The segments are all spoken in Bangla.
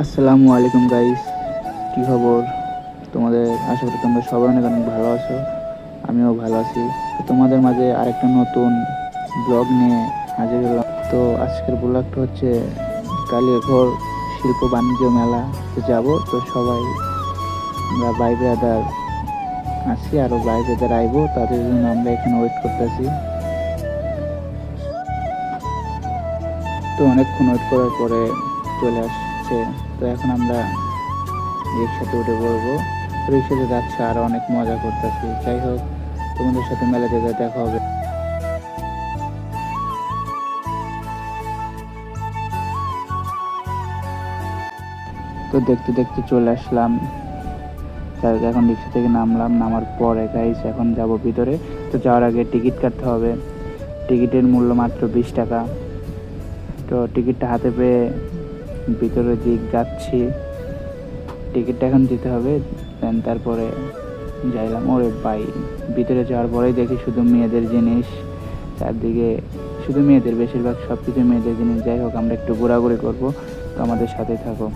আসসালামু আলাইকুম গাইস, কি খবর তোমাদের? আশা করি তোমরা সবাই অনেক অনেক ভালো আছো। আমিও ভালো আছি। তো তোমাদের মাঝে আরেকটা নতুন ব্লগ নিয়ে হাজির হলাম। তো আজকের ব্লগটা হচ্ছে কালিয়াঘর শিল্প বাণিজ্য মেলাতে যাব। তো সবাই আমরা ভাই ব্রাদার আছি, আরও ভাই ব্রাদার আইবো, তাদের জন্য আমরা এখানে ওয়েট করতেছি। তো অনেকক্ষণ ওয়েট করার পরে চলে আসছে। তো এখন আমরা রিক্সাতে উঠে পড়বো। রিক্সাতে যাচ্ছে আর অনেক মজা করতেছি। যাই হোক, তোমাদের সাথে মেলাতে দেখা হবে। তো দেখতে দেখতে চলে আসলাম। যাই হোক, এখন রিক্সা থেকে নামলাম। নামার পরে গাইস এখন যাব ভিতরে। তো যাওয়ার আগে টিকিট কাটতে হবে। টিকিটের মূল্য মাত্র 20 টাকা। তো টিকিটটা হাতে পেয়ে ভিতরের দিক যাচ্ছি। টিকিটটা এখন দিতে হবে, দেন তারপরে যাইলাম। ওরে ভাই, ভিতরে যাওয়ার পরেই দেখি শুধু মেয়েদের জিনিস চারদিকে, শুধু মেয়েদের, বেশিরভাগ সব কিছু মেয়েদের জিনিস। যাই হোক, আমরা একটু ঘোরাঘুরি করবো, তো আমাদের সাথে থাকো।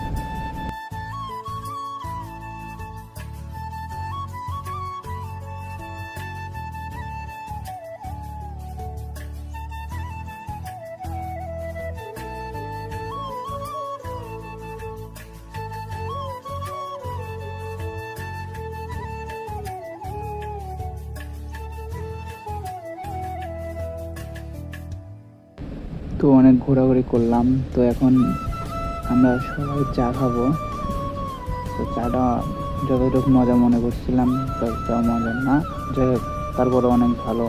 তো অনেক ঘোরাঘুরি করলাম। তো এখন আমরা সবাই চা খাবো। তো চাটা যতটুকু মজা মনে করছিলাম ততটাও মজা না। যাই হোক, তারপরে অনেক ভালো।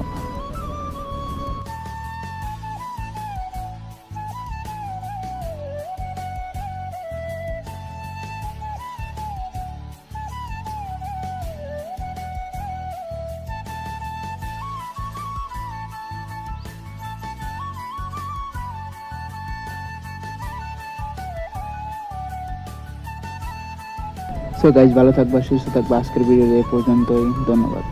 সো গাইজ, ভালো থাকবা, সুস্থ থাকবা। আজকের ভিডিও এ পর্যন্তই। ধন্যবাদ।